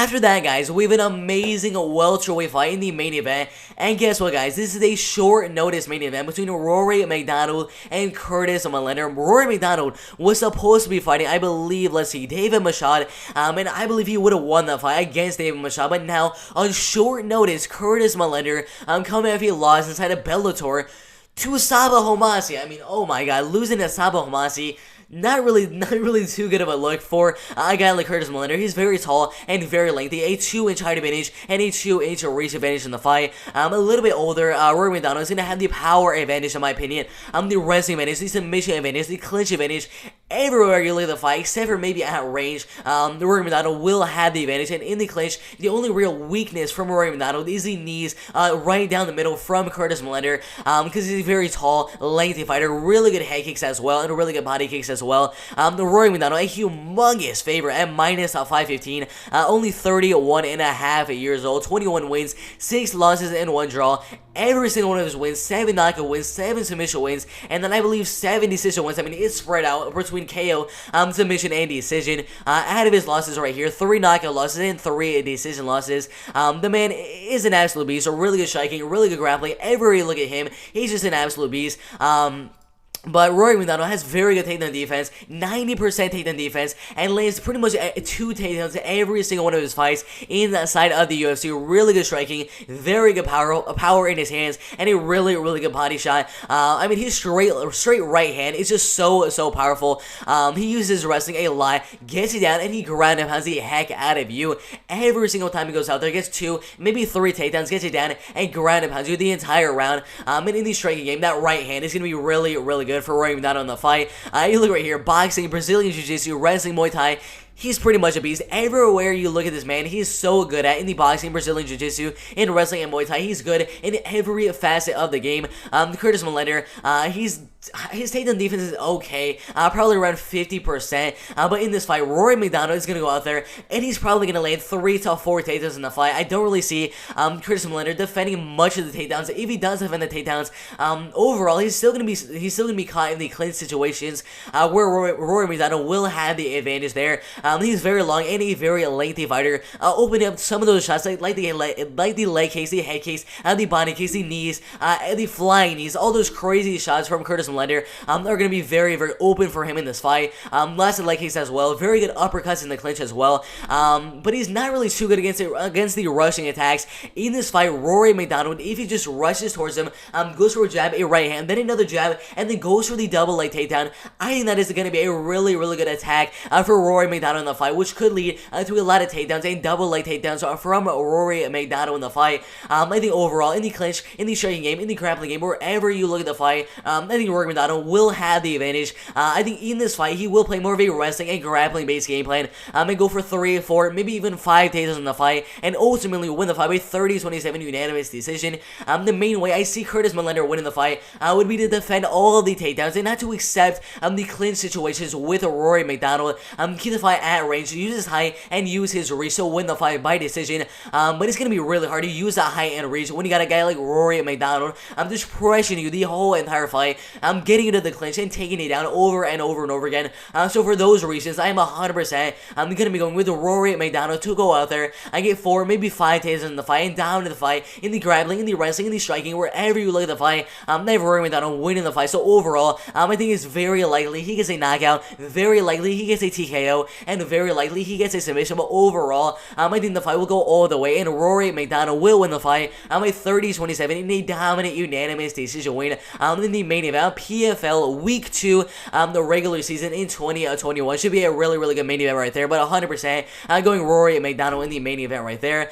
after that, guys, we have an amazing welterweight fight in the main event. And guess what, guys? This is a short notice main event between Rory MacDonald and Curtis Millender. Rory MacDonald was supposed to be fighting, I believe, let's see, David Machad. And I believe he would have won that fight against David Machad. But now, on short notice, Curtis Millender coming after he lost inside of Bellator to Saba Homasi. I mean, oh my god, losing to Saba Homasi. Not really too good of a look for a guy like Curtis Millender. He's very tall and very lengthy, a 2-inch height advantage and a 2-inch reach advantage in the fight. A little bit older, Rory MacDonald is going to have the power advantage in my opinion. The wrestling advantage, the submission advantage, the clinch advantage, everywhere you look at the fight, except for maybe at range. Rory MacDonald will have the advantage, and in the clinch, the only real weakness from Rory MacDonald is the knees right down the middle from Curtis Millender, because he's a very tall, lengthy fighter, really good head kicks as well, and really good body kicks as well. The Rory MacDonald, a humongous favorite at minus 515, only 31.5 years old, 21 wins, 6 losses, and 1 draw. Every single one of his wins, 7 knockout wins, 7 submission wins, and then I believe 7 decision wins. I mean, it's spread out between KO, submission, and decision. Out of his losses right here, 3 knockout losses and 3 decision losses. The man is an absolute beast, a really good striking, really good grappling. Everywhere you look at him, he's just an absolute beast. But Rory MacDonald has very good takedown defense, 90% takedown defense, and lands pretty much 2 takedowns every single one of his fights inside of the UFC. Really good striking, very good power in his hands, and a really good body shot. I mean, his straight right hand is just so powerful. He uses wrestling a lot, gets you down, and he ground and pounds the heck out of you. Every single time he goes out there, gets 2, maybe 3 takedowns, gets you down, and ground and pounds you the entire round. And in the striking game, that right hand is going to be really good for Rory MacDonald in the fight. You look right here, boxing, Brazilian Jiu-Jitsu, wrestling, Muay Thai. He's pretty much a beast. Everywhere you look at this man, he's so good at in the boxing, Brazilian Jiu-Jitsu, in wrestling, and Muay Thai. He's good in every facet of the game. Curtis Millender, his takedown defense is okay, probably around 50%. But in this fight, Rory MacDonald is going to go out there, and he's probably going to land 3 to 4 takedowns in the fight. I don't really see Curtis Millender defending much of the takedowns. If he does defend the takedowns, overall, he's still going to be caught in the clinch situations where Rory MacDonald will have the advantage there. He's very long and a very lengthy fighter, opening up some of those shots like the leg kicks, the head kicks, the body kicks, the knees, the flying knees, all those crazy shots from Curtis Millender are going to be very open for him in this fight. Lots of leg kicks as well, very good uppercuts in the clinch as well, but he's not really too good against the rushing attacks. In this fight, Rory MacDonald, if he just rushes towards him, goes for a jab, a right hand, then another jab, and then goes for the double leg takedown, I think that is going to be a really good attack for Rory MacDonald in the fight, which could lead to a lot of takedowns and double leg takedowns from Rory MacDonald in the fight. I think overall, in the clinch, in the striking game, in the grappling game, wherever you look at the fight, I think Rory MacDonald will have the advantage. I think in this fight, he will play more of a wrestling and grappling based game plan, and go for 3, 4, maybe even 5 takedowns in the fight, and ultimately win the fight by 30-27 unanimous decision. The main way I see Curtis Millender winning the fight would be to defend all of the takedowns and not to accept the clinch situations with Rory MacDonald. Keep the fight at range, use his height and use his reach to win the fight by decision. But it's going to be really hard to use that height and reach when you got a guy like Rory MacDonald just pressuring you the whole entire fight, getting into the clinch and taking it down over and over again. So for those reasons, I am 100% going to be going with Rory MacDonald to go out there and get 4, maybe 5 takedowns in the fight and down to the fight, in the grappling, in the wrestling, in the striking, wherever you look at the fight. I have Rory MacDonald winning the fight. So overall, I think it's very likely he gets a knockout, very likely he gets a TKO, and very likely he gets a submission. But overall, I think the fight will go all the way, and Rory MacDonald will win the fight by 30-27 in a dominant unanimous decision win in the main event, PFL Week 2, the regular season in 2021. Should be a really good main event right there, but 100% going Rory MacDonald in the main event right there.